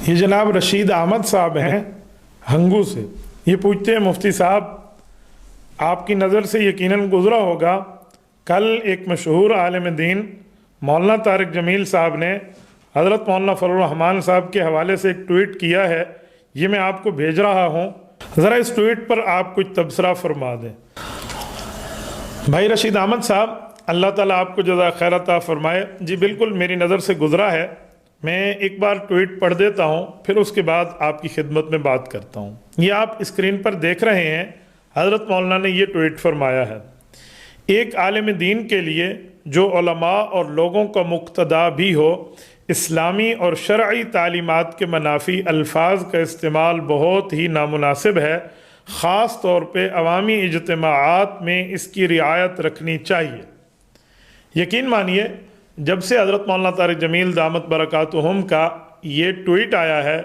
یہ جناب رشید احمد صاحب ہیں ہنگو سے. یہ پوچھتے ہیں مفتی صاحب آپ کی نظر سے یقیناً گزرا ہوگا کل ایک مشہور عالم دین مولانا طارق جمیل صاحب نے حضرت مولانا فضل الرحمان صاحب کے حوالے سے ایک ٹویٹ کیا ہے. یہ میں آپ کو بھیج رہا ہوں, ذرا اس ٹویٹ پر آپ کچھ تبصرہ فرما دیں. بھائی رشید احمد صاحب, اللہ تعالیٰ آپ کو جزا خیر عطا فرمائے. جی بالکل میری نظر سے گزرا ہے. میں ایک بار ٹویٹ پڑھ دیتا ہوں, پھر اس کے بعد آپ کی خدمت میں بات کرتا ہوں. یہ آپ اسکرین پر دیکھ رہے ہیں, حضرت مولانا نے یہ ٹویٹ فرمایا ہے. ایک عالم دین کے لیے جو علماء اور لوگوں کا مقتدا بھی ہو, اسلامی اور شرعی تعلیمات کے منافی الفاظ کا استعمال بہت ہی نامناسب ہے. خاص طور پہ عوامی اجتماعات میں اس کی رعایت رکھنی چاہیے. یقین مانیے جب سے حضرت مولانا طارق جمیل دامت برکاتہم کا یہ ٹویٹ آیا ہے,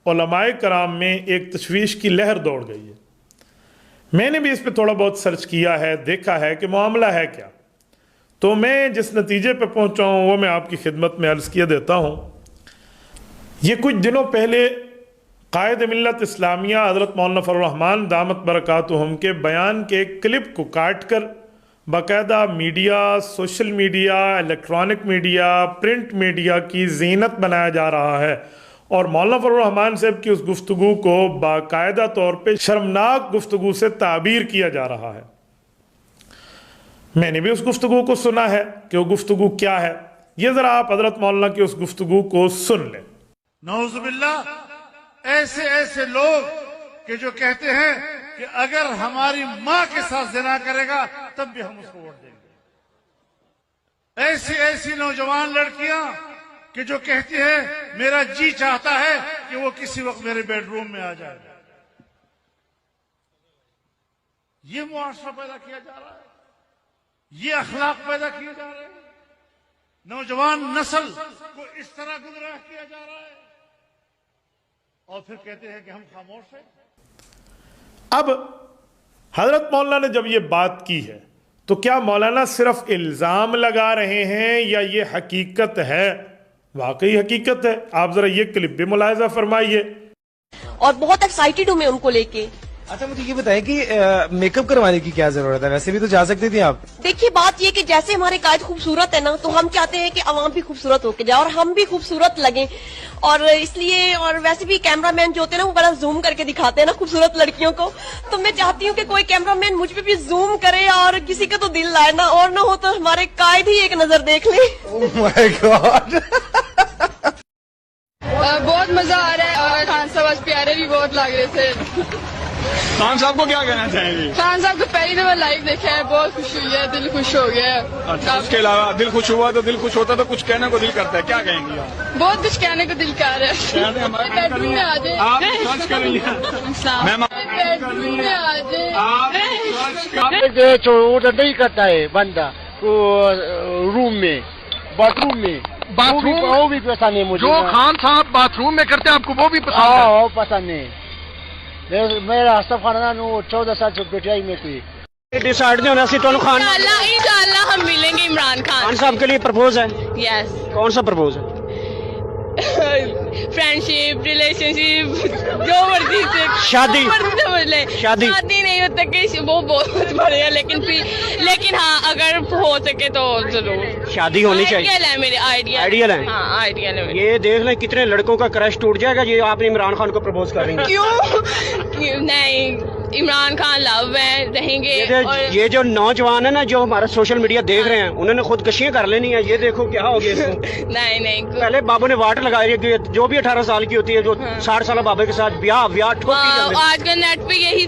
علماء کرام میں ایک تشویش کی لہر دوڑ گئی ہے. میں نے بھی اس پہ تھوڑا بہت سرچ کیا ہے, دیکھا ہے کہ معاملہ ہے کیا. تو میں جس نتیجے پہ پہنچا ہوں وہ میں آپ کی خدمت میں عرض کیے دیتا ہوں. یہ کچھ دنوں پہلے قائد ملت اسلامیہ حضرت مولانا فضل الرحمان دامت برکاتہم کے بیان کے ایک کلپ کو کاٹ کر باقاعدہ media, social media, electronic media, print media کی زینت بنایا جا رہا ہے, اور مولانا فضل الرحمان صاحب کی اس گفتگو کو باقاعدہ طور پہ شرمناک گفتگو سے تعبیر کیا جا رہا ہے. میں نے بھی اس گفتگو کو سنا ہے کہ وہ گفتگو کیا ہے. یہ ذرا آپ حضرت مولانا کی اس گفتگو کو سن لیں. نعوذ باللہ, ایسے لوگ کہ جو کہتے ہیں کہ اگر ہماری ماں کے ساتھ زنا کرے گا تب بھی ہم اس کو ووٹ دیں گے. ایسی نوجوان لڑکیاں کہ جو کہتی ہیں میرا جی چاہتا ہے کہ وہ کسی وقت میرے بیڈ روم میں آ جائے. یہ معاشرہ پیدا کیا جا رہا ہے, یہ اخلاق پیدا کیے جا رہے ہیں. نوجوان نسل کو اس طرح گمراہ کیا جا رہا ہے, اور پھر کہتے ہیں کہ ہم خاموش ہیں. اب حضرت مولانا نے جب یہ بات کی ہے تو کیا مولانا صرف الزام لگا رہے ہیں یا یہ حقیقت ہے؟ واقعی حقیقت ہے. آپ ذرا یہ کلپ بھی ملاحظہ فرمائیے. اور بہت ایکسائٹیڈ ہوں میں ان کو لے کے. اچھا مجھے یہ بتائیں کہ میک اپ کروانے کی کیا ضرورت ہے؟ ویسے بھی تو جا سکتی تھی آپ. دیکھیے بات یہ کہ جیسے ہمارے قائد خوبصورت ہے نا, تو ہم چاہتے ہیں کہ عوام بھی خوبصورت ہو کے جائے اور ہم بھی خوبصورت لگیں, اور اس لیے, اور ویسے بھی کیمرہ مین جو ہوتے ہیں نا وہ بڑا زوم کر کے دکھاتے ہیں نا خوبصورت لڑکیوں کو, تو میں چاہتی ہوں کہ کوئی کیمرہ مین مجھ پہ بھی زوم کرے اور کسی کا تو دل لائے نا, اور نہ ہو تو ہمارے قائد ہی ایک نظر دیکھ لیں. Oh my God. بہت مزہ آ رہا ہے, اور خان صاحب آج پیارے بھی بہت لگ رہے تھے. خان صاحب کو کیا کہنا چاہیں گے؟ خان صاحب کو پہلی دفعہ لائیو دیکھا ہے, بہت خوشی ہوئی ہے, دل خوش ہو گیا ہے. اس کے علاوہ دل خوش ہوا تو دل خوش ہوتا تو کچھ کہنے کو دل کرتا ہے, کیا کہیں گے آپ؟ بہت کچھ کہنے کو دل کر رہا ہے. بیڈ روم میں آ جائے, آپ سرچ کر لیجیے. بیڈ روم میں آ جائے. آرڈر نہیں کرتا ہے بندہ روم میں, باتھ روم میں. وہ بھی پسند ہے مجھے. جو خان صاحب باتھ روم میں کرتے ہیں آپ کو وہ بھی پسند ہے؟ وہ پسند ہے. میرا سب خاندان 14 سال سے بیٹھائی میں کوئی ڈیسائڈ نہیں ہونا سی. انشاءاللہ ہم ملیں گے عمران خان صاحب کے لیے پرپوز ہے. یس. کون سا پرپوز ہے؟ فرینڈشپ, ریلیشن شپ, جو مرضی سے. شادی نہیں ہوتا کہ وہ بہت بڑے ہیں, لیکن ہاں اگر ہو سکے تو ضرور شادی ہونی چاہیے. آئیڈیل ہے میرے, آئیڈیل ہے. ہاں آئیڈیل ہے. یہ دیکھ لیں کتنے لڑکوں کا کرش ٹوٹ جائے گا یہ آپ نے عمران خان کو پرپوز کر رہی ہیں. کیوں نہیں, عمران خان لو ہے, رہیں گے. یہ جو نوجوان ہے نا جو ہمارا سوشل میڈیا دیکھ رہے ہیں, انہوں نے خودکشیاں کر لینی ہے. یہ دیکھو کیا ہو گیا. نہیں پہلے بابو نے واٹ لگائی, جو بھی 18 سال کی ہوتی ہے, جو 60 سالہ بابے کے ساتھ بیاہ آج کل نیٹ پہ یہی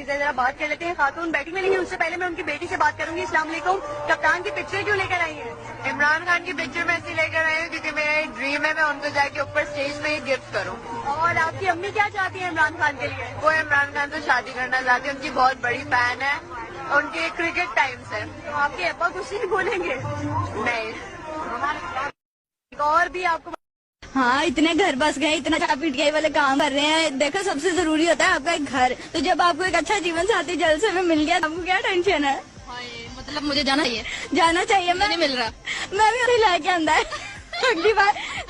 ذرا بات کر لیتے ہیں. خاتون بیٹھی ہوئی نہیں ہے, اس سے پہلے میں ان کی بیٹی سے بات کروں گی. السلام علیکم. کپتان کی پکچر کیوں لے کر آئی ہیں؟ عمران خان کی پکچر میں ایسی لے کر آئی ہوں کیونکہ میرا ایک ڈریم ہے میں ان کو جا کے اوپر اسٹیج پہ ہی گفٹ کروں. اور آپ کی امی کیا چاہتی ہیں عمران خان کے لیے؟ وہ عمران خان سے شادی کرنا چاہتی ہے, ان کی بہت بڑی فین ہے, ان کے کرکٹ ٹائم سے. آپ کے ابا کچھ نہیں بولیں گے؟ نہیں. اور بھی آپ کو ہاں اتنے گھر بس گئے, اتنا چا پیٹ گئے والے کام کر رہے ہیں. دیکھو سب سے ضروری ہوتا ہے آپ کا ایک گھر, تو جب آپ کو ایک اچھا جیون ساتھی جلسے میں مل گیا آپ کو کیا ٹینشن ہے؟ مطلب مجھے جانا چاہیے میں نہیں مل رہا. میں بھی لے کے آندا ہے. اگلی بار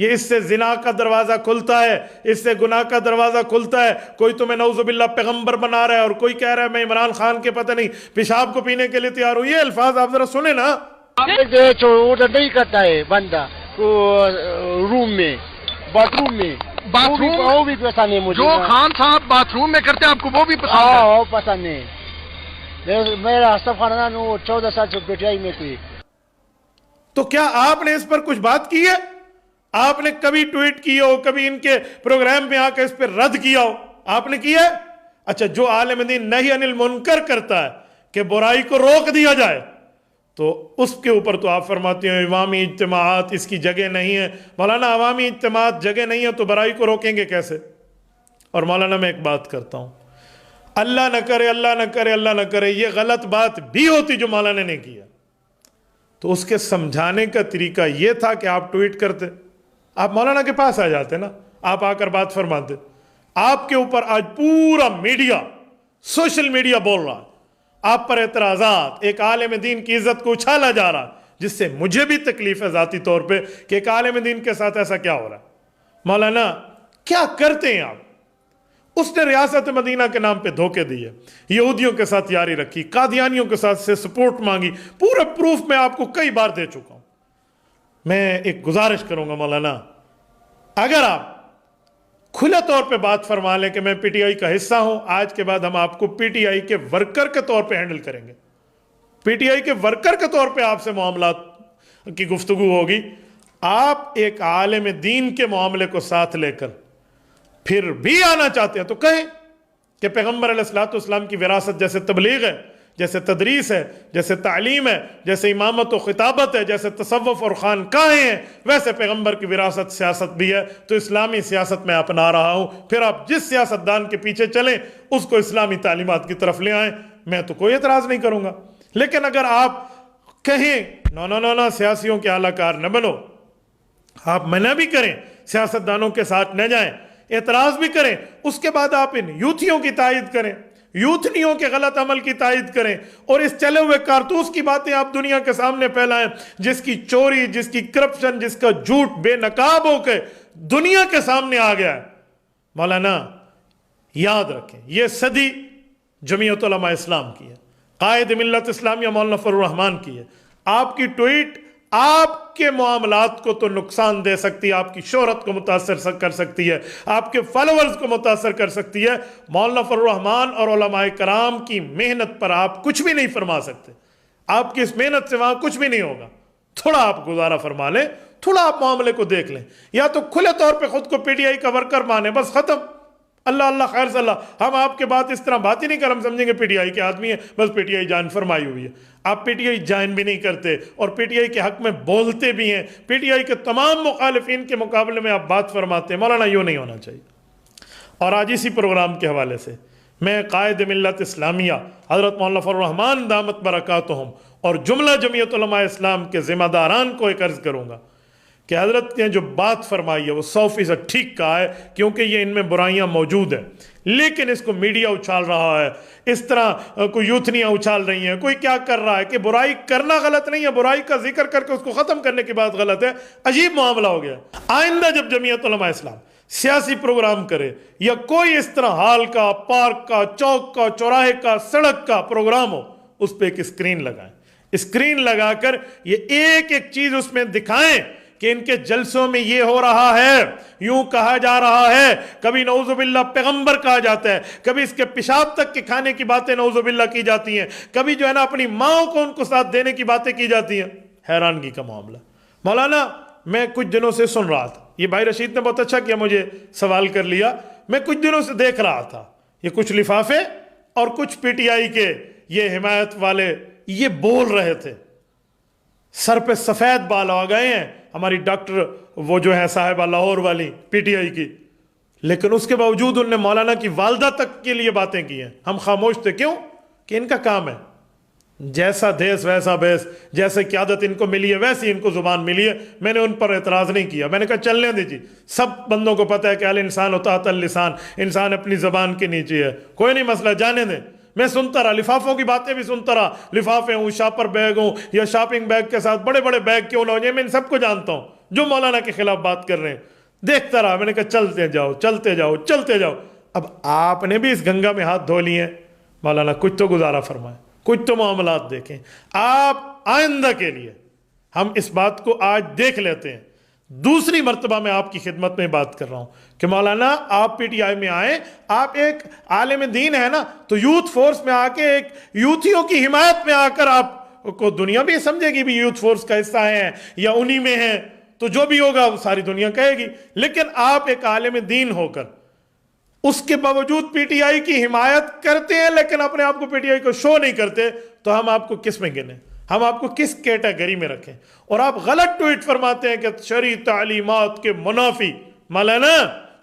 یہ اس سے زنا کا دروازہ کھلتا ہے، اس سے گناہ کا دروازہ کھلتا ہے. کوئی تمہیں نعوذ باللہ پیغمبر بنا رہا ہے اور کوئی کہہ رہا ہے میں عمران خان کے پتہ نہیں پیشاب کو پینے کے لیے تیار ہوں. یہ الفاظ آپ ذرا سنیں نا. ادھر نہیں کرتا ہے بندہ روم میں باتھ روم میں وہ بھی پسند ہے مجھے. جو خان صاحب باتھ روم میں کرتے ہیں آپ کو وہ بھی پسند ہے؟ ہاں پسند ہے. میرا سب خاندان وہ 14 سال سے پیٹیائی میں تھی. تو کیا آپ نے اس پر کچھ بات کی ہے؟ آپ نے کبھی ٹویٹ کی ہو، کبھی ان کے پروگرام میں آ کے اس پر رد کیا ہو؟ آپ نے کیا ہے؟ اچھا، جو عالم دین نہی عن المنکر کرتا ہے کہ برائی کو روک دیا جائے، تو اس کے اوپر تو آپ فرماتے ہیں عوامی اجتماعات اس کی جگہ نہیں ہے. مولانا عوامی اجتماعات جگہ نہیں ہے تو برائی کو روکیں گے کیسے؟ اور مولانا میں ایک بات کرتا ہوں، اللہ نہ کرے اللہ نہ کرے اللہ نہ کرے یہ غلط بات بھی ہوتی جو مولانا نے کیا، تو اس کے سمجھانے کا طریقہ یہ تھا کہ آپ ٹویٹ کرتے، آپ مولانا کے پاس آ جاتے نا، آپ آ کر بات فرماتے. آپ کے اوپر آج پورا میڈیا، سوشل میڈیا بول رہا ہے، آپ پر اعتراضات، ایک عالم دین کی عزت کو اچھالا جا رہا ہے، جس سے مجھے بھی تکلیف ہے ذاتی طور پہ کہ ایک عالم دین کے ساتھ ایسا کیا ہو رہا ہے. مولانا کیا کرتے ہیں آپ؟ اس نے ریاست مدینہ کے نام پہ دھوکے دیے، یہودیوں کے ساتھ یاری رکھی، قادیانیوں کے ساتھ سے سپورٹ مانگی، پورا پروف میں آپ کو کئی بار دے چکا ہوں. میں ایک گزارش کروں گا مولانا، اگر آپ کھلے طور پہ بات فرما لیں کہ میں پی ٹی آئی کا حصہ ہوں، آج کے بعد ہم آپ کو پی ٹی آئی کے ورکر کے طور پہ ہینڈل کریں گے، پی ٹی آئی کے ورکر کے طور پہ آپ سے معاملات کی گفتگو ہوگی. آپ ایک عالم دین کے معاملے کو ساتھ لے کر پھر بھی آنا چاہتے ہیں تو کہیں کہ پیغمبر علیہ الصلوۃ والسلام کی وراثت جیسے تبلیغ ہے، جیسے تدریس ہے، جیسے تعلیم ہے، جیسے امامت و خطابت ہے، جیسے تصوف اور خانقاہیں ہیں، ویسے پیغمبر کی وراثت سیاست بھی ہے. تو اسلامی سیاست میں اپنا رہا ہوں، پھر آپ جس سیاستدان کے پیچھے چلیں اس کو اسلامی تعلیمات کی طرف لے آئیں، میں تو کوئی اعتراض نہیں کروں گا. لیکن اگر آپ کہیں نو سیاسیوں کے اعلی کار نہ بنو، آپ منع بھی کریں، سیاستدانوں کے ساتھ نہ جائیں، اعتراض بھی کریں، اس کے بعد آپ ان یوتھیوں کی تائید کریں، یوتھنیوں کے غلط عمل کی تائید کریں، اور اس چلے ہوئے کارتوس کی باتیں آپ دنیا کے سامنے پھیلائیں، جس کی چوری، جس کی کرپشن، جس کا جھوٹ بے نقاب ہو کے دنیا کے سامنے آ گیا ہے. مولانا یاد رکھیں، یہ صدی جمعیت علماء اسلام کی ہے، قائد ملت اسلامیہ مولانا فضل الرحمان کی ہے. آپ کی ٹویٹ آپ کے معاملات کو تو نقصان دے سکتی ہے، آپ کی شہرت کو متاثر کر سکتی ہے، آپ کے فالوورز کو متاثر کر سکتی ہے. مولانا فضل الرحمان اور علماء کرام کی محنت پر آپ کچھ بھی نہیں فرما سکتے. آپ کی اس محنت سے وہاں کچھ بھی نہیں ہوگا. تھوڑا آپ گزارا فرما لیں، تھوڑا آپ معاملے کو دیکھ لیں، یا تو کھلے طور پہ خود کو پی ٹی آئی کا ورکر مانیں، بس ختم. اللہ اللہ خیر صلی اللہ. ہم آپ کے بات اس طرح بات ہی نہیں کر، ہم سمجھیں گے پی ٹی آئی کے آدمی ہیں، بس پی ٹی آئی جان فرمائی ہوئی ہے. آپ پی ٹی آئی جائن بھی نہیں کرتے اور پی ٹی آئی کے حق میں بولتے بھی ہیں، پی ٹی آئی کے تمام مخالفین کے مقابلے میں آپ بات فرماتے ہیں. مولانا یوں نہیں ہونا چاہیے. اور آج اسی پروگرام کے حوالے سے میں قائد ملت اسلامیہ حضرت مولانا فضل الرحمان دامت برکاتہم اور جملہ جمعیت علماء اسلام کے ذمہ داران کو ایک عرض کروں گا کہ حضرت نے جو بات فرمائی ہے وہ 100% ٹھیک کہا ہے، کیونکہ یہ ان میں برائیاں موجود ہیں، لیکن اس کو میڈیا اچھال رہا ہے، اس طرح کوئی یوتھنیاں اچھال رہی ہیں، کوئی کیا کر رہا ہے کہ برائی کرنا غلط نہیں ہے، برائی کا ذکر کر کے اس کو ختم کرنے کی بات غلط ہے. عجیب معاملہ ہو گیا. آئندہ جب جمعیت علماء اسلام سیاسی پروگرام کرے یا کوئی اس طرح ہال کا، پارک کا، چوک کا، چوراہے کا، سڑک کا پروگرام ہو، اس پہ ایک اسکرین لگائیں. اسکرین لگا کر یہ ایک ایک چیز اس میں دکھائیں کہ ان کے جلسوں میں یہ ہو رہا ہے، یوں کہا جا رہا ہے، کبھی نعوذ باللہ پیغمبر کہا جاتا ہے، کبھی اس کے پیشاب تک کے کھانے کی باتیں نعوذ باللہ کی جاتی ہیں، کبھی جو ہے نا اپنی ماں کو ان کو ساتھ دینے کی باتیں کی جاتی ہیں. حیرانگی کا معاملہ. مولانا میں کچھ دنوں سے سن رہا تھا، یہ بھائی رشید نے بہت اچھا کیا مجھے سوال کر لیا، میں کچھ دنوں سے دیکھ رہا تھا یہ کچھ لفافے اور کچھ پی ٹی آئی کے یہ حمایت والے یہ بول رہے تھے، سر پہ سفید بال آ گئے ہیں ہماری ڈاکٹر وہ جو ہے صاحبہ لاہور والی پی ٹی آئی کی، لیکن اس کے باوجود ان نے مولانا کی والدہ تک کے لیے باتیں کی ہیں. ہم خاموش تھے، کیوں؟ کہ ان کا کام ہے، جیسا دیس ویسا بیس، جیسے قیادت ان کو ملی ہے ویسی ان کو زبان ملی ہے. میں نے ان پر اعتراض نہیں کیا، میں نے کہا چلنے دیجیے، سب بندوں کو پتہ ہے کہ الانسان تحت اللسان، انسان اپنی زبان کے نیچے ہے، کوئی نہیں مسئلہ، جانے دیں. میں سنتا رہا، لفافوں کی باتیں بھی سنتا رہا، لفافے ہوں، شاپر بیگ ہوں یا شاپنگ بیگ کے ساتھ بڑے بڑے بیگ کیوں نہ ہو، یہ میں ان سب کو جانتا ہوں. جو مولانا کے خلاف بات کر رہے ہیں، دیکھتا رہا. میں نے کہا چلتے جاؤ چلتے جاؤ چلتے جاؤ. اب آپ نے بھی اس گنگا میں ہاتھ دھو لیے ہیں. مولانا کچھ تو گزارا فرمائیں، کچھ تو معاملات دیکھیں. آپ آئندہ کے لیے ہم اس بات کو آج دیکھ لیتے ہیں. دوسری مرتبہ میں آپ کی خدمت میں بات کر رہا ہوں کہ مولانا آپ پی ٹی آئی میں آئیں، آپ ایک عالم دین ہے نا، تو یوتھ فورس میں آ کے ایک یوتھیوں کی حمایت میں آ کر آپ کو دنیا بھی سمجھے گی بھی یوتھ فورس کا حصہ ہے یا انہی میں ہے، تو جو بھی ہوگا وہ ساری دنیا کہے گی. لیکن آپ ایک عالم دین ہو کر اس کے باوجود پی ٹی آئی کی حمایت کرتے ہیں لیکن اپنے آپ کو پی ٹی آئی کو شو نہیں کرتے، تو ہم آپ کو کس میں گنیں؟ ہم آپ کو کس کیٹیگری میں رکھیں؟ اور آپ غلط ٹویٹ فرماتے ہیں کہ شرعی تعلیمات کے منافی. مولانا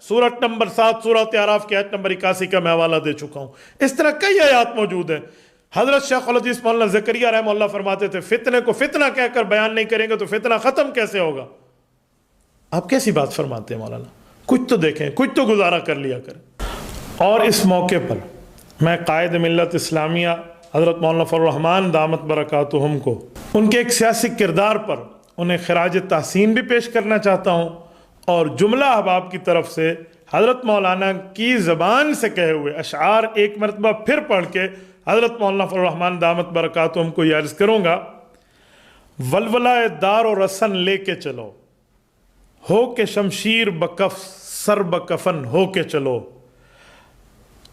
سورت نمبر 7 سورۃ اعراف کی آیت نمبر 81 کا میں حوالہ دے چکا ہوں. اس طرح کئی آیات موجود ہیں. حضرت شیخ الحدیث مولانا زکریا رحمہ اللہ فرماتے تھے فتنے کو فتنہ کہہ کر بیان نہیں کریں گے تو فتنہ ختم کیسے ہوگا؟ آپ کیسی بات فرماتے ہیں مولانا؟ کچھ تو دیکھیں، کچھ تو گزارا کر لیا کریں. اور اس موقع پر میں قائد ملت اسلامیہ حضرت مولانا فضل الرحمان دامت برکاتہم کو ان کے ایک سیاسی کردار پر انہیں خراج تحسین بھی پیش کرنا چاہتا ہوں، اور جملہ احباب کی طرف سے حضرت مولانا کی زبان سے کہے ہوئے اشعار ایک مرتبہ پھر پڑھ کے حضرت مولانا فضل الرحمان دامت برکاتہم کو یہ عرض کروں گا. ولولہ دار و رسن لے کے چلو، ہو کے شمشیر بکف سر بکفن ہو کے چلو.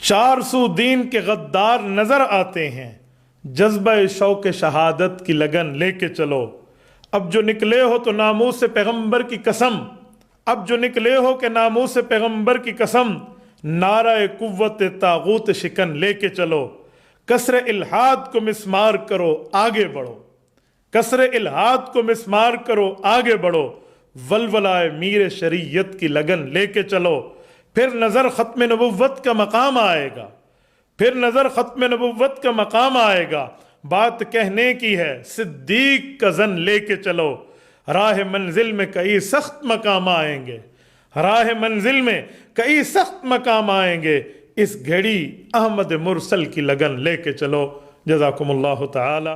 400 دین کے غدار نظر آتے ہیں، جذبہ شوق شہادت کی لگن لے کے چلو. اب جو نکلے ہو تو ناموس سے پیغمبر کی قسم، اب جو نکلے ہو کہ ناموس سے پیغمبر کی قسم، نعرہ قوت طاغوت شکن لے کے چلو. کسر الحاد کو مسمار کرو آگے بڑھو، کسر الحاد کو مسمار کرو آگے بڑھو. ولولائے میر شریعت کی لگن لے کے چلو. پھر نظر ختم نبوت کا مقام آئے گا، پھر نظر ختم نبوت کا مقام آئے گا. بات کہنے کی ہے صدیق کا زن لے کے چلو. راہ منزل میں کئی سخت مقام آئیں گے، راہ منزل میں کئی سخت مقام آئیں گے. اس گھڑی احمد مرسل کی لگن لے کے چلو. جزاکم اللہ تعالی.